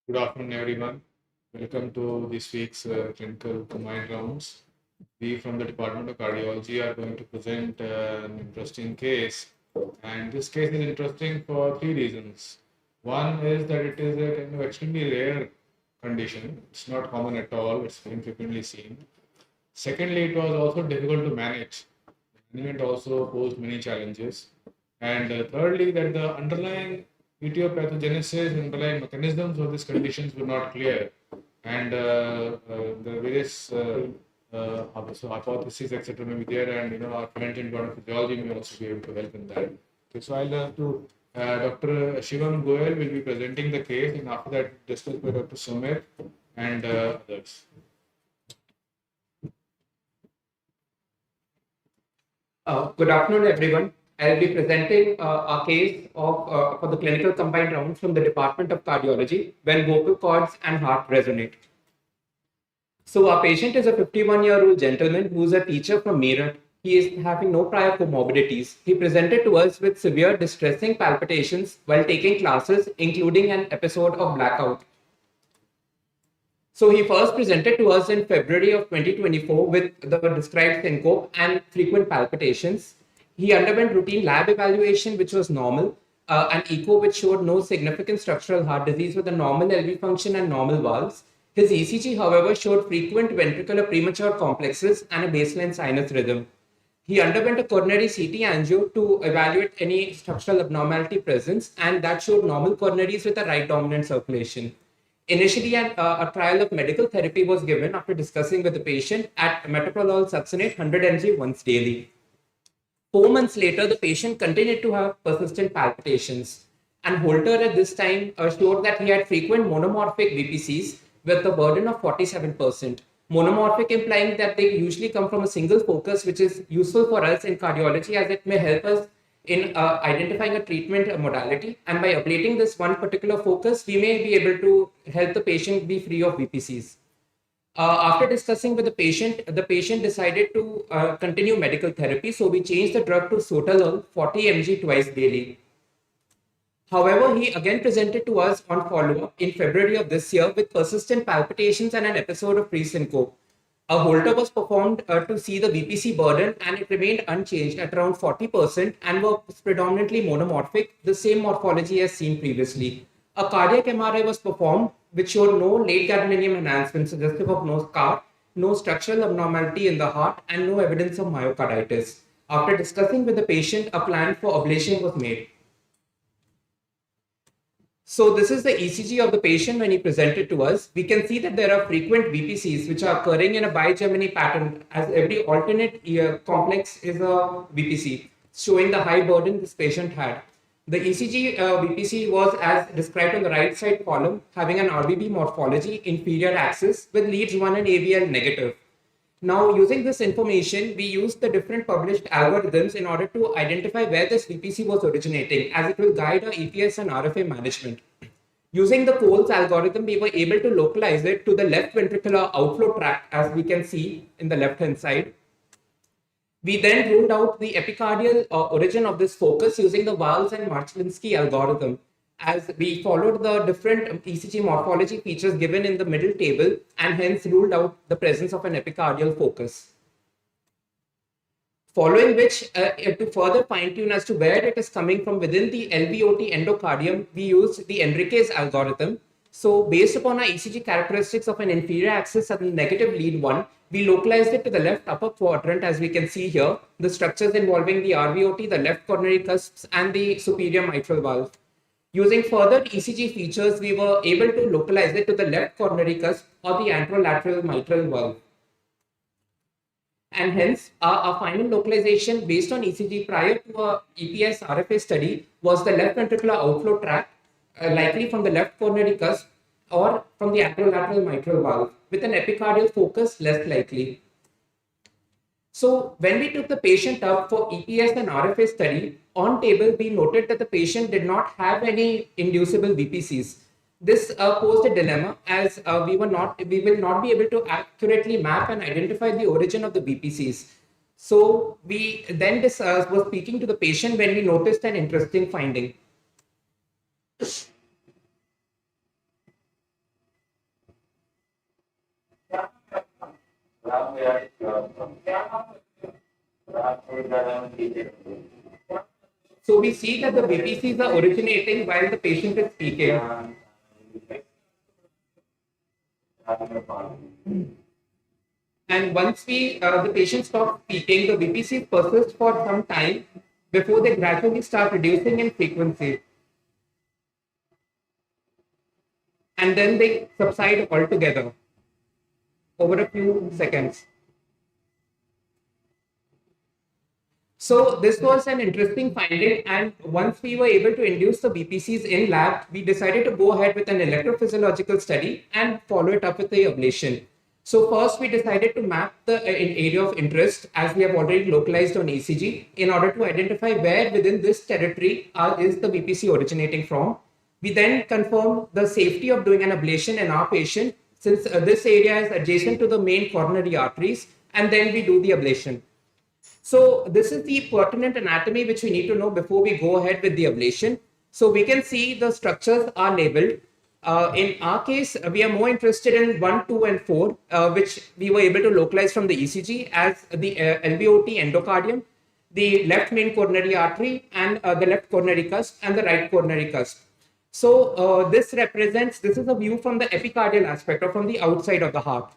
Good afternoon, everyone. Welcome to this week's clinical combined rounds. We from the Department of Cardiology are going to present an interesting case, and this case is interesting for three reasons. One is that it is a kind of extremely rare condition. It's not common at all. It's infrequently seen. Secondly, it was also difficult to manage. Management also posed many challenges. And thirdly, that the underlying etiopathogenesis, underlying mechanisms of these conditions were not clear. And the various hypotheses, etc., may be there, and our friend in physiology may also be able to help in that. Okay, so I'll to Dr. Shivam Goel will be presenting the case, and after that, discussed by Dr. Sumit and others. Good afternoon, everyone. I'll be presenting a case for the clinical combined rounds from the Department of Cardiology when vocal cords and heart resonate. So, our patient is a 51-year-old gentleman who's a teacher from Meerut. He is having no prior comorbidities. He presented to us with severe distressing palpitations while taking classes, including an episode of blackout. So he first presented to us in February of 2024 with the described syncope and frequent palpitations. He underwent routine lab evaluation, which was normal, an echo which showed no significant structural heart disease with a normal LV function and normal valves. His ECG, however, showed frequent ventricular premature complexes and a baseline sinus rhythm. He underwent a coronary CT angio to evaluate any structural abnormality presence, and that showed normal coronaries with a right dominant circulation. Initially, a trial of medical therapy was given after discussing with the patient at metoprolol succinate 100 mg once daily. 4 months later, the patient continued to have persistent palpitations, and Holter at this time showed that he had frequent monomorphic VPCs with a burden of 47%. Monomorphic implying that they usually come from a single focus, which is useful for us in cardiology as it may help us in identifying a treatment modality, and by ablating this one particular focus, we may be able to help the patient be free of VPCs. After discussing with the patient decided to continue medical therapy, so we changed the drug to sotalol 40 mg twice daily. However, he again presented to us on follow-up in February of this year with persistent palpitations and an episode of pre-syncope. A Holter was performed to see the VPC burden, and it remained unchanged at around 40% and was predominantly monomorphic, the same morphology as seen previously. A cardiac MRI was performed, which showed no late gadolinium enhancement suggestive of no scar, no structural abnormality in the heart, and no evidence of myocarditis. After discussing with the patient, a plan for ablation was made. So this is the ECG of the patient when he presented to us. We can see that there are frequent VPCs which are occurring in a bi-Gemini pattern, as every alternate ear complex is a VPC, showing the high burden this patient had. The ECG VPC was as described on the right side column, having an RBB morphology, inferior axis with leads 1 and AVL negative. Now, using this information, we used the different published algorithms in order to identify where this VPC was originating, as it will guide our EPS and RFA management. Using the Cole's algorithm, we were able to localize it to the left ventricular outflow tract, as we can see in the left-hand side. We then ruled out the epicardial origin of this focus using the Valls and Marchlinsky algorithm, as we followed the different ECG morphology features given in the middle table and hence ruled out the presence of an epicardial focus. Following which, to further fine-tune as to where it is coming from within the LVOT endocardium, we used the Enriquez algorithm. So based upon our ECG characteristics of an inferior axis at the negative lead 1, we localized it to the left upper quadrant, as we can see here, the structures involving the RVOT, the left coronary cusps, and the superior mitral valve. Using further ECG features, we were able to localize it to the left coronary cusp or the anterolateral mitral valve. And hence, our final localization based on ECG prior to a EPS RFA study was the left ventricular outflow tract, likely from the left coronary cusp or from the anterolateral mitral valve, with an epicardial focus less likely. So when we took the patient up for EPS and RFA study, on table we noted that the patient did not have any inducible VPCs. This posed a dilemma, as we will not be able to accurately map and identify the origin of the VPCs. So we then were speaking to the patient when we noticed an interesting finding. So we see that the VPCs are originating while the patient is speaking. And once the patient stops speaking, the VPCs persist for some time before they gradually start reducing in frequency. And then they subside altogether over a few seconds. So this was an interesting finding, and once we were able to induce the BPCs in lab, we decided to go ahead with an electrophysiological study and follow it up with the ablation. So first we decided to map the area of interest, as we have already localized on ECG, in order to identify where within this territory is the BPC originating from. We then confirmed the safety of doing an ablation in our patient, since this area is adjacent to the main coronary arteries, and then we do the ablation. So this is the pertinent anatomy which we need to know before we go ahead with the ablation. So we can see the structures are labeled. In our case, we are more interested in 1, 2, and 4, which we were able to localize from the ECG as the LVOT endocardium, the left main coronary artery, and the left coronary cusp, and the right coronary cusp. So this is a view from the epicardial aspect, or from the outside of the heart.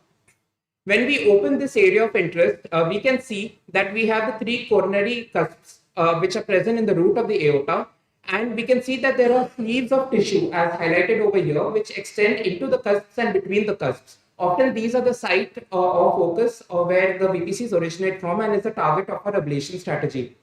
When we open this area of interest, we can see that we have the 3 coronary cusps which are present in the root of the aorta, and we can see that there are sleeves of tissue as highlighted over here which extend into the cusps and between the cusps. Often these are the site of focus where the VPCs originate from and is the target of our ablation strategy.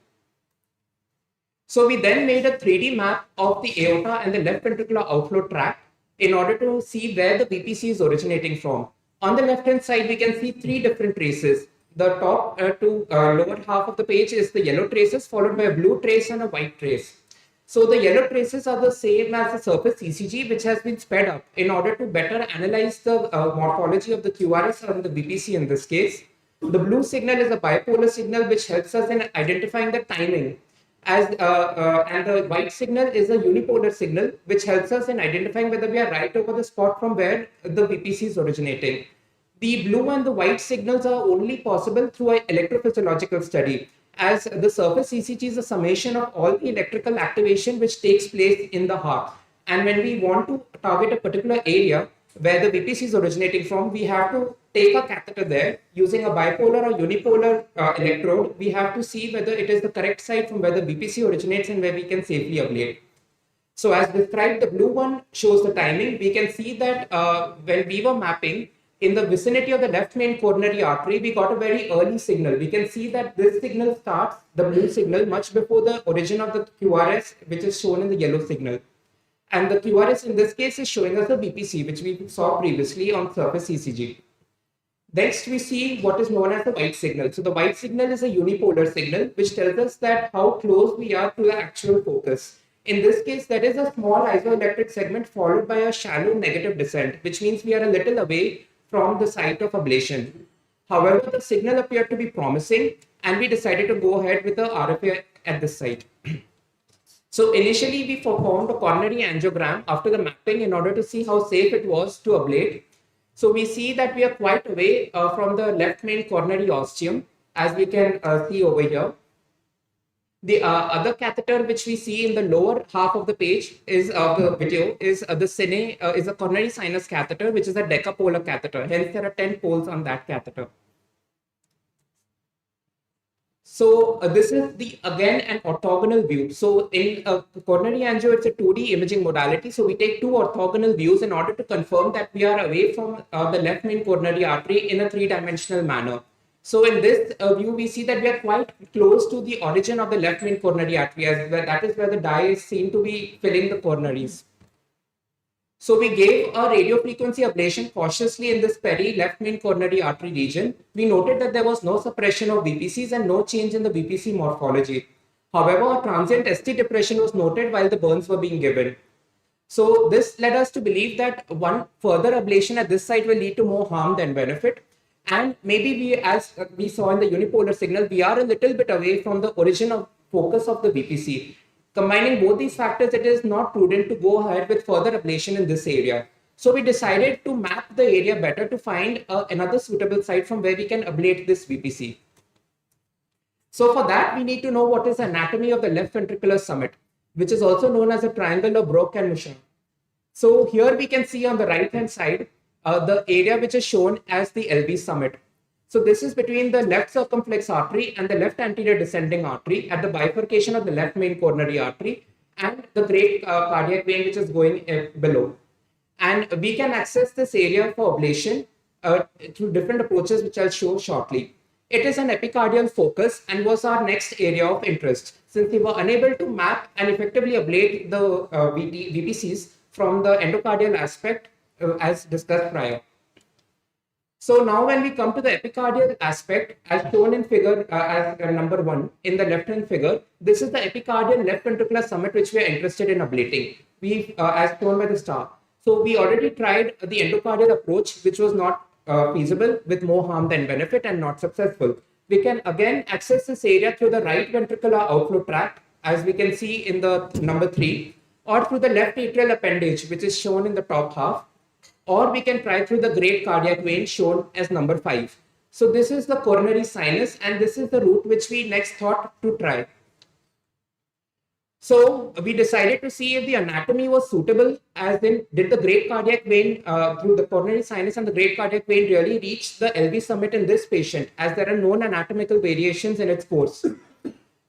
So we then made a 3D map of the aorta and the left ventricular outflow tract in order to see where the VPC is originating from. On the left hand side, we can see 3 different traces. The top to lower half of the page is the yellow traces, followed by a blue trace and a white trace. So the yellow traces are the same as the surface ECG, which has been sped up in order to better analyze the morphology of the QRS and the VPC in this case. The blue signal is a bipolar signal which helps us in identifying the timing. And the white signal is a unipolar signal which helps us in identifying whether we are right over the spot from where the VPC is originating. The blue and the white signals are only possible through an electrophysiological study, as the surface ECG is a summation of all the electrical activation which takes place in the heart. And when we want to target a particular area where the VPC is originating from, we have to take a catheter there using a bipolar or unipolar electrode. We have to see whether it is the correct site from where the VPC originates and where we can safely ablate. So as described, the blue one shows the timing. We can see that when we were mapping in the vicinity of the left main coronary artery, we got a very early signal. We can see that this signal starts, the blue signal, much before the origin of the QRS, which is shown in the yellow signal. And the QRS in this case is showing us the VPC, which we saw previously on surface ECG. Next, we see what is known as the white signal. So the white signal is a unipolar signal, which tells us that how close we are to the actual focus. In this case, that is a small isoelectric segment followed by a shallow negative descent, which means we are a little away from the site of ablation. However, the signal appeared to be promising, and we decided to go ahead with the RFA at this site. So initially, we performed a coronary angiogram after the mapping in order to see how safe it was to ablate. So we see that we are quite away from the left main coronary ostium, as we can see over here. The other catheter which we see in the lower half of the page is the video is the Cine is a coronary sinus catheter, which is a decapolar catheter. Hence, there are 10 poles on that catheter. So this is again an orthogonal view. So in coronary angio, it's a 2D imaging modality. So we take 2 orthogonal views in order to confirm that we are away from the left main coronary artery in a 3-dimensional manner. So in this view, we see that we are quite close to the origin of the left main coronary artery, as that is where the dye is seen to be filling the coronaries. So we gave a radiofrequency ablation cautiously in this left main coronary artery region. We noted that there was no suppression of VPCs and no change in the VPC morphology. However, a transient ST depression was noted while the burns were being given. So this led us to believe that one further ablation at this site will lead to more harm than benefit. And maybe as we saw in the unipolar signal, we are a little bit away from the origin of focus of the VPC. Combining both these factors, it is not prudent to go ahead with further ablation in this area. So we decided to map the area better to find another suitable site from where we can ablate this VPC. So for that, we need to know what is the anatomy of the left ventricular summit, which is also known as a triangle of Brock and Mushan. So here we can see on the right hand side, the area which is shown as the LV summit. So this is between the left circumflex artery and the left anterior descending artery at the bifurcation of the left main coronary artery and the great cardiac vein which is going below. And we can access this area for ablation through different approaches which I'll show shortly. It is an epicardial focus and was our next area of interest since we were unable to map and effectively ablate the VPCs from the endocardial aspect as discussed prior. So now when we come to the epicardial aspect, as shown in figure as number 1 in the left-hand figure, this is the epicardial left ventricular summit which we are interested in ablating. We, as shown by the star. So we already tried the endocardial approach, which was not feasible with more harm than benefit and not successful. We can again access this area through the right ventricular outflow tract, as we can see in the number 3, or through the left atrial appendage, which is shown in the top half, or we can try through the great cardiac vein shown as number 5. So this is the coronary sinus, and this is the route which we next thought to try. So we decided to see if the anatomy was suitable, as in did the great cardiac vein through the coronary sinus and the great cardiac vein really reach the LV summit in this patient, as there are known anatomical variations in its course.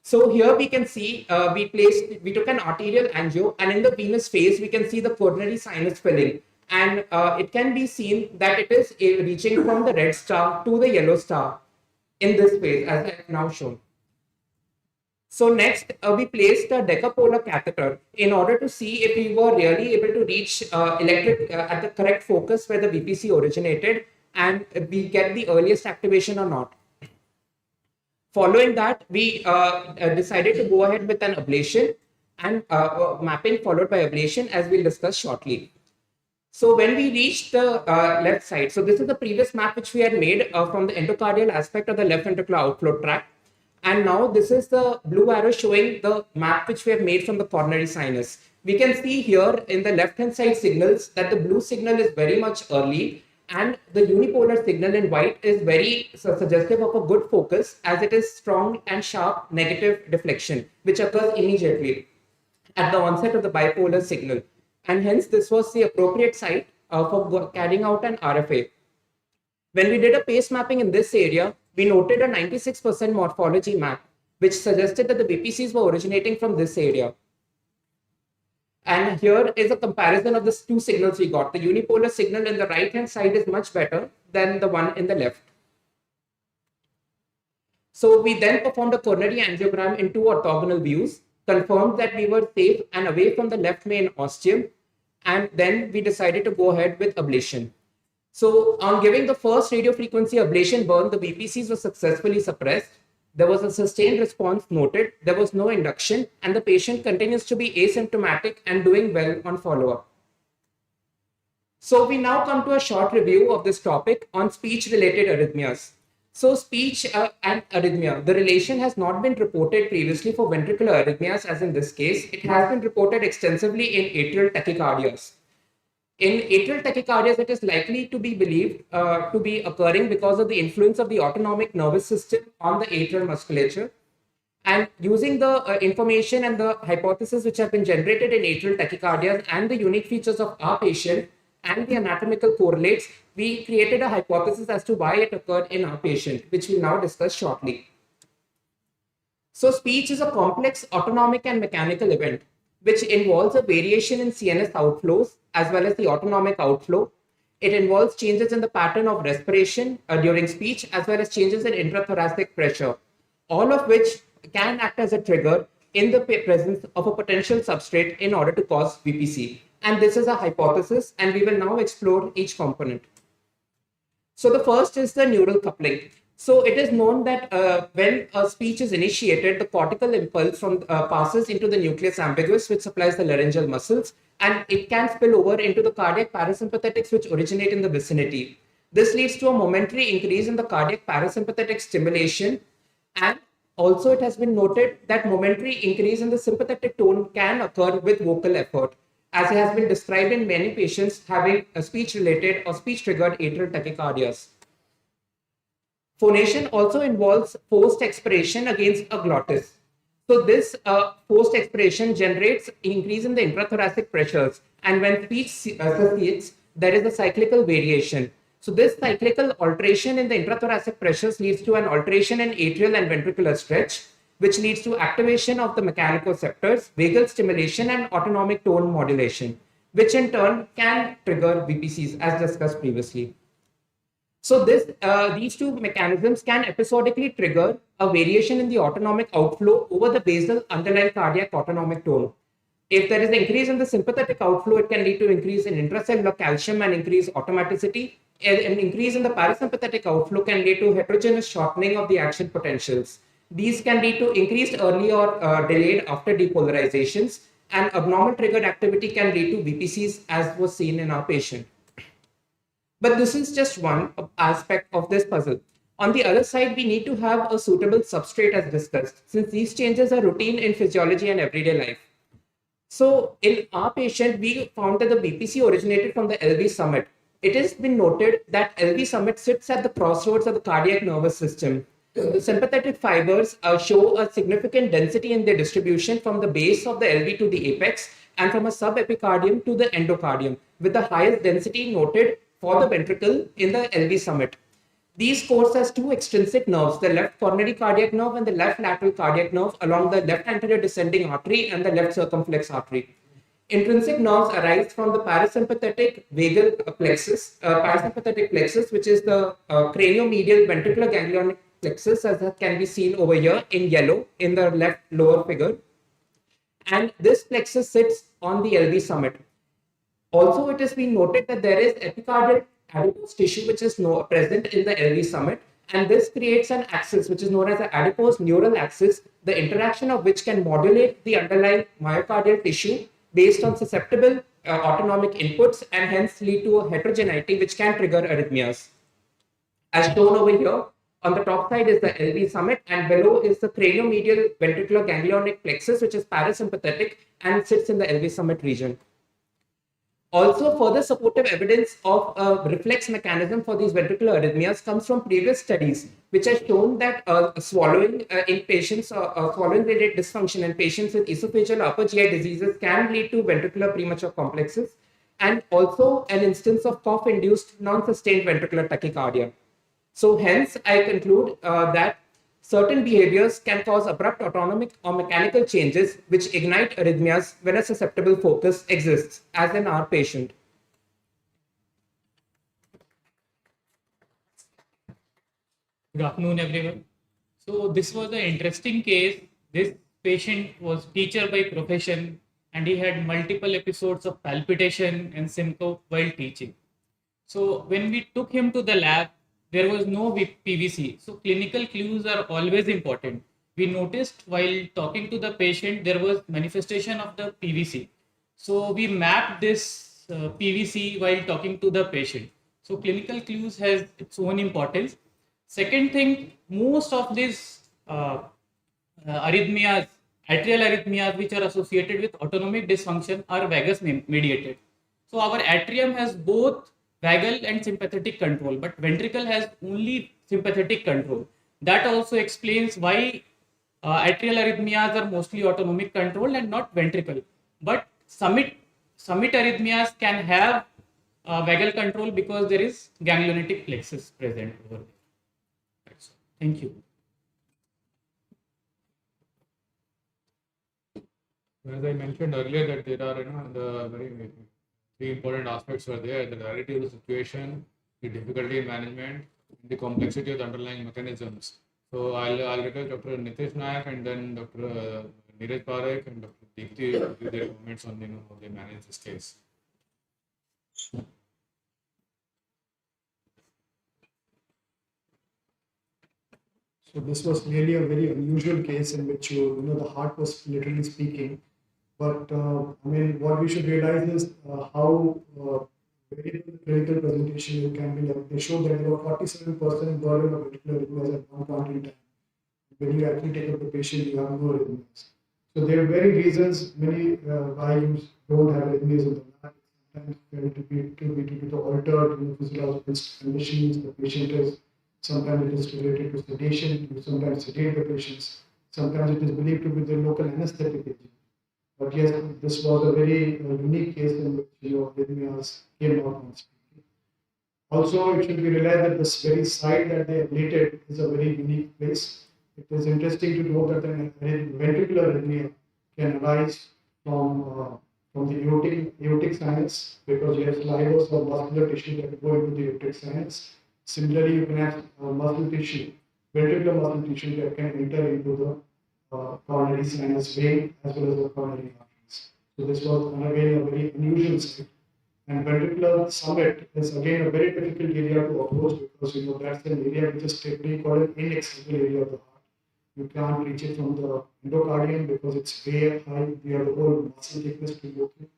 So here we can see we took an arterial angio, and in the venous phase we can see the coronary sinus filling, and it can be seen that it is reaching from the red star to the yellow star in this phase, as I have now shown. So next, we placed a decapolar catheter in order to see if we were really able to reach electric at the correct focus where the VPC originated, and we get the earliest activation or not. Following that, we decided to go ahead with an ablation and mapping followed by ablation, as we'll discuss shortly. So when we reached the left side, so this is the previous map which we had made from the endocardial aspect of the left ventricular outflow tract. And now this is the blue arrow showing the map which we have made from the coronary sinus. We can see here in the left hand side signals that the blue signal is very much early, and the unipolar signal in white is very suggestive of a good focus, as it is strong and sharp negative deflection which occurs immediately at the onset of the bipolar signal. And hence this was the appropriate site for carrying out an RFA. When we did a pace mapping in this area, we noted a 96% morphology map, which suggested that the VPCs were originating from this area. And here is a comparison of the two signals we got. The unipolar signal in the right-hand side is much better than the one in the left. So we then performed a coronary angiogram in two orthogonal views, confirmed that we were safe and away from the left main ostium, and then we decided to go ahead with ablation. So on giving the first radiofrequency ablation burn, the VPCs were successfully suppressed. There was a sustained response noted. There was no induction, and the patient continues to be asymptomatic and doing well on follow-up. So we now come to a short review of this topic on speech-related arrhythmias. So speech and arrhythmia, the relation has not been reported previously for ventricular arrhythmias, as in this case. It has been reported extensively in atrial tachycardias. In atrial tachycardias, it is likely to be believed to be occurring because of the influence of the autonomic nervous system on the atrial musculature. And using the information and the hypotheses which have been generated in atrial tachycardias and the unique features of our patient and the anatomical correlates, we created a hypothesis as to why it occurred in our patient, which we'll now discuss shortly. So speech is a complex autonomic and mechanical event, which involves a variation in CNS outflows as well as the autonomic outflow. It involves changes in the pattern of respiration during speech, as well as changes in intrathoracic pressure, all of which can act as a trigger in the presence of a potential substrate in order to cause VPC. And this is a hypothesis, and we will now explore each component. So the first is the neural coupling. So it is known that when a speech is initiated, the cortical impulse passes into the nucleus ambiguus, which supplies the laryngeal muscles, and it can spill over into the cardiac parasympathetics, which originate in the vicinity. This leads to a momentary increase in the cardiac parasympathetic stimulation, and also it has been noted that momentary increase in the sympathetic tone can occur with vocal effort. as has been described in many patients having a speech-related or speech-triggered atrial tachycardias. Phonation also involves forced expiration against a glottis. So this forced expiration generates increase in the intrathoracic pressures, and when speech ceases, there is a cyclical variation. So this cyclical alteration in the intrathoracic pressures leads to an alteration in atrial and ventricular stretch, which leads to activation of the mechanoreceptors, vagal stimulation, and autonomic tone modulation, which in turn can trigger VPCs as discussed previously. So these two mechanisms can episodically trigger a variation in the autonomic outflow over the basal underlying cardiac autonomic tone. If there is an increase in the sympathetic outflow, it can lead to increase in intracellular calcium and increase automaticity. An increase in the parasympathetic outflow can lead to heterogeneous shortening of the action potentials. These can lead to increased early or delayed after depolarizations, and abnormal triggered activity can lead to VPCs as was seen in our patient. But this is just one aspect of this puzzle. On the other side, we need to have a suitable substrate as discussed, since these changes are routine in physiology and everyday life. So in our patient, we found that the VPC originated from the LV summit. It has been noted that LV summit sits at the crossroads of the cardiac nervous system. The sympathetic fibers show a significant density in their distribution from the base of the LV to the apex and from a subepicardium to the endocardium, with the highest density noted for the ventricle in the LV summit. These course has two extrinsic nerves, the left coronary cardiac nerve and the left lateral cardiac nerve along the left anterior descending artery and the left circumflex artery. Intrinsic nerves arise from the parasympathetic vagal parasympathetic plexus, which is the craniomedial ventricular ganglionic plexus, as that can be seen over here in yellow in the left lower figure. And this plexus sits on the LV summit. Also, it has been noted that there is epicardial adipose tissue which is present in the LV summit, and this creates an axis which is known as the adipose neural axis, the interaction of which can modulate the underlying myocardial tissue based on susceptible autonomic inputs and hence lead to a heterogeneity which can trigger arrhythmias. As shown over here, on the top side is the LV summit and below is the craniomedial ventricular ganglionic plexus, which is parasympathetic and sits in the LV summit region. Also, further supportive evidence of a reflex mechanism for these ventricular arrhythmias comes from previous studies, which have shown that swallowing in patients, swallowing-related dysfunction in patients with esophageal upper GI diseases can lead to ventricular premature complexes, and also an instance of cough-induced non-sustained ventricular tachycardia. So hence, I conclude that certain behaviors can cause abrupt autonomic or mechanical changes which ignite arrhythmias when a susceptible focus exists, as in our patient. Good afternoon, everyone. So this was an interesting case. This patient was teacher by profession and he had multiple episodes of palpitation and syncope while teaching. So when we took him to the lab, there was no PVC. So clinical clues are always important. We noticed while talking to the patient, there was manifestation of the PVC. So we mapped this PVC while talking to the patient. So clinical clues has its own importance. Second thing, most of these arrhythmias, atrial arrhythmias, which are associated with autonomic dysfunction, are vagus mediated. So our atrium has both vagal and sympathetic control, but ventricle has only sympathetic control. That also explains why atrial arrhythmias are mostly autonomic controlled and not ventricle. But summit arrhythmias can have vagal control because there is ganglionatic plexus present over there. So, thank you. As I mentioned earlier, that there are the very three important aspects were there: the rarity of the situation, the difficulty in management, and the complexity of the underlying mechanisms. So I'll request Dr. Nitish Nayak and then Dr. Neeraj Parekh and Dr. Deepti to give their comments on how they manage this case. So this was really a very unusual case in which the heart was literally speaking. But I mean, what we should realize is how variable the clinical presentation can be. Like they show that there were 47% burden of ventricular arrhythmias at one point in time. When you actually take up the patient, you have no arrhythmias. So there are very reasons, many AIIMS don't have arrhythmias in the lab. Sometimes felt to be the altered physiological conditions the patient is. Sometimes it is related to sedation. You sometimes sedate the patients. Sometimes it is believed to be the local anesthetic agent. But yes, this was a very unique case in which arrhythmias came out on speaking. Also, it should be realized that this very site that they ablated is a very unique place. It is interesting to know that an ventricular arrhythmia can arise from the aortic sinus because you have slivers or muscular tissue that go into the aortic sinus. Similarly, you can have muscle tissue, ventricular muscle tissue that can enter into the coronary sinus vein as well as the coronary arteries. So this was again a very unusual site. And ventricular summit is again a very difficult area to approach because that's an area which is typically called an inaccessible area of the heart. You can't reach it from the endocardium because it's way high. We have the whole muscle thickness to go through.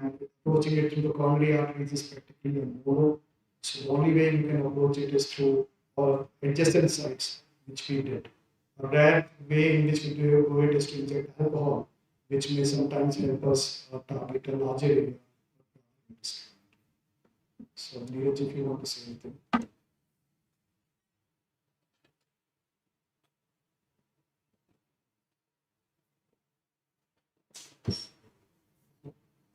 And approaching it through the coronary arteries is practically a no. So the only way you can approach it is through all adjacent sites, which we did. A rare way in which we do it is to inject alcohol, which may sometimes help us target a larger area. So, Neeraj, if you want to say anything.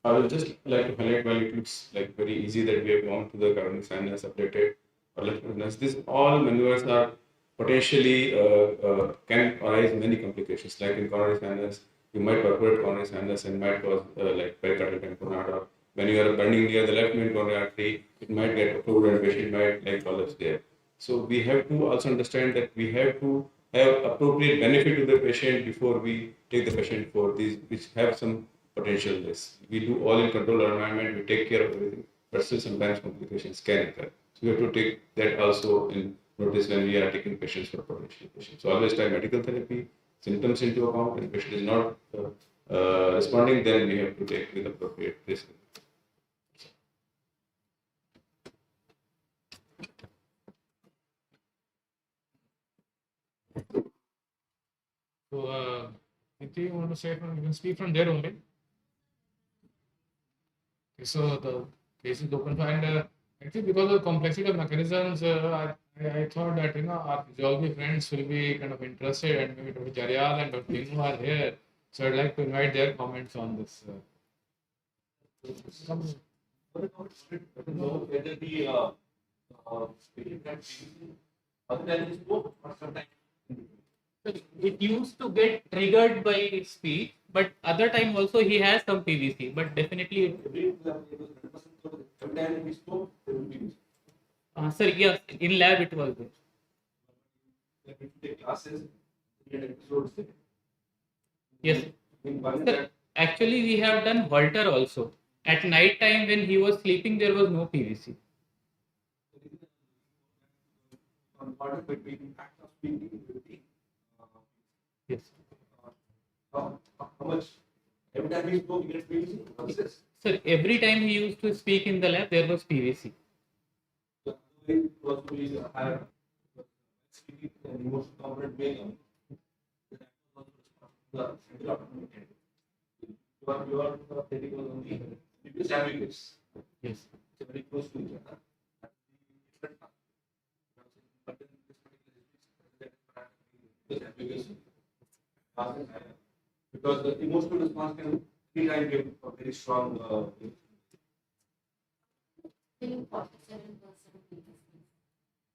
I would just like to highlight while it looks like very easy that we have gone to the coronary sinus, updated or left sinus. This all maneuvers are potentially can arise many complications. Like in coronary sinus, you might perforate coronary sinus and might cause like pericardial tamponade, or when you are bending near the left main coronary artery, it might get occluded and patient might like collapse there. So we have to also understand that we have to have appropriate benefit to the patient before we take the patient for these which have some potential risk. We do all in controlled environment, we take care of everything, but still sometimes complications can occur. So we have to take that also in notice when we are taking patients for potential patients. So always try medical therapy, symptoms into account, and patient is not responding, then we have to take with appropriate risk. So, if you want to say, you can speak from there only. Okay, so the case is open, and actually because of the complexity of mechanisms, I thought that our physiology friends will be kind of interested, and maybe Dr. Jaryal and Dr. Dinu are here, so I'd like to invite their comments on this. Know whether the patient had other than his book or sometimes. It used to get triggered by speech, but other time also he has some PVC, but definitely. Every time we spoke, there will be. Sir, yes, in lab it was there. Like if you take classes, we had episodes. Yes. In one Sir, that actually we have done Holter also. At night time when he was sleeping, there was no PVC. on order between impact of speaking with the Yes. how much every time we spoke, we get PVC. What's this? Sir, every time he used to speak in the lab, there was PVC. The way it was we have speaking and emotional component may come. You are taking on the previous ambiguous. Yes. It's very close to each other. But then this ambiguous because the emotional response can 3 times give a very strong.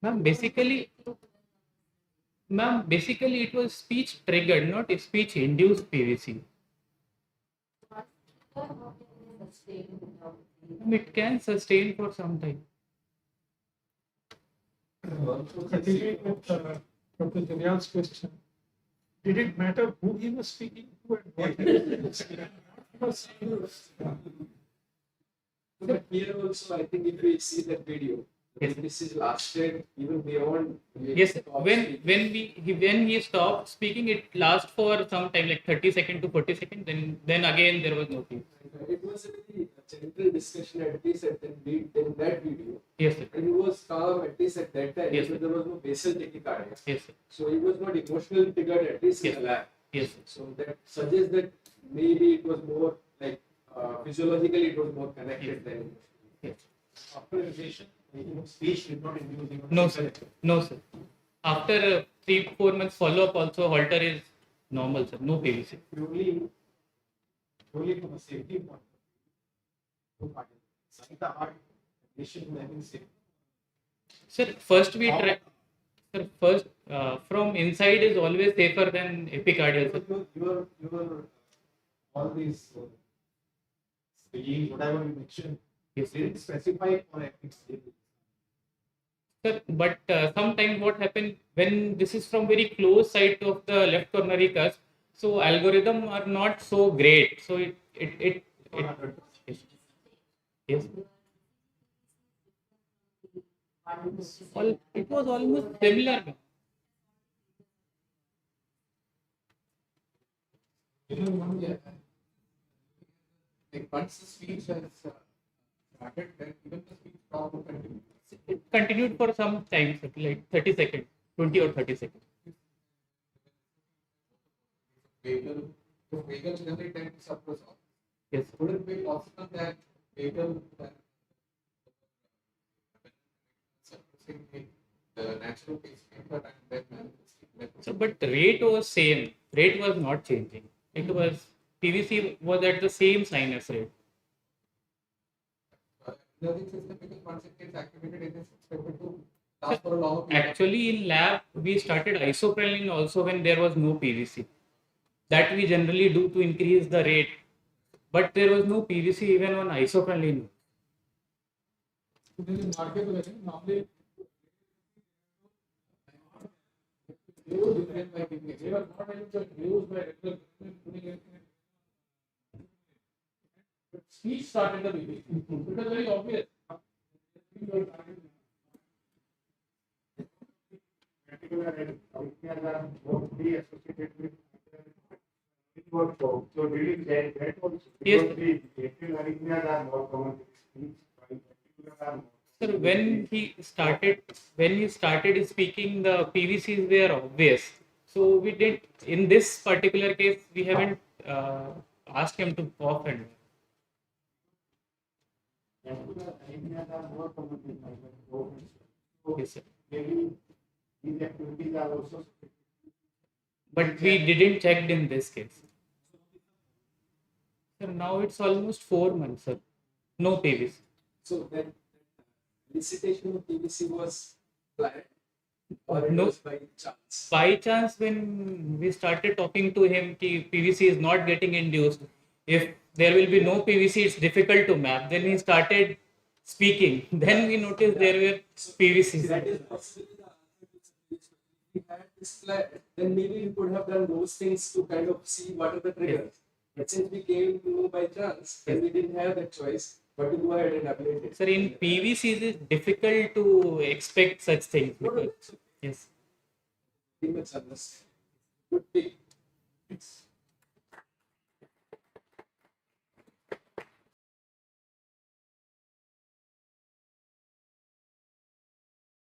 Ma'am, basically it was speech triggered, not a speech induced PVC. It can sustain for some time. Continuing with Dr. Jaryal's question, did it matter who he was speaking to and what he was saying? But here also, I think if we see that video, Yes. this is lasted even beyond. Yes, when he stopped speaking, it lasts for some time, like 30 seconds to 40 seconds. Then again there was no PVC. It was a very gentle discussion at least in that video. Yes, sir. And he was calm at least at that time. Yes, So sir. there was no basal tachycardia. Yes, sir. So he was not emotionally triggered at least Yes. in the lab. Yes, sir. So that suggests that maybe it was more like physiologically it was more connected than. After revision, speech did not induce even. No, sir. No, sir. After 3-4 months follow-up, also Holter is normal, sir. No PVC. Purely from a safety point of view, to the heart, patient will have been safe. Sir, first we try. Sir, first from inside is always safer than epicardial, sir. Your all these whatever you mentioned, Yes, they didn't specify for ethics. sir. But sometimes what happens when this is from very close side of the left coronary cusp, so algorithm are not so great. So it yes. Yes. It was almost similar. Like once the speech has started, then even the speech stop will continue. It continued for some time, sir, like 30 seconds, 20 or 30 seconds. Vagal, the vagal generally tend to suppress all. Yes. Would it be possible that vagal suppressing the natural pacemaker and then manifesting? So, but rate was same. Rate was not changing. It was PVC was at the same sinus rate. Nerving system, because once it gets activated, it is expected to last for a longer period. Actually, in lab we started isoprelin also when there was no PVC. That we generally do to increase the rate, but there was no PVC even on isoprelin. This is marketable, I think. Normally, They were different by giving they are not able to use by regular putting it in. But speech started the baby. It was very obvious. Particular arrhythmias are mostly associated with so really that also Yes. because the atrial arrhythmias are more common with speech, while particular are more. Sir, when he started speaking, the PVCs were obvious. So we did in this particular case we haven't asked him to cough and. Particular arrhythmias are more common with microphone. So Yes, sir. maybe these activities are also. But we didn't check in this case. Sir, now it's almost 4 months, sir. No PVC. So that elicitation of PVC was planned, or it No. was by chance. By chance, when we started talking to him, ki PVC is not getting induced. If there will be no PVC, it's difficult to map. Then he started speaking. Then we noticed there were PVCs. That is possibly the answer. If we had this plan, then maybe we could have done those things to kind of see what are the triggers. But since we came to know by chance, then we didn't have that choice, but to go ahead and ablate it. Sir, in PVCs, it's difficult to expect such things. Because, yes. Pretty much understand. Good pick.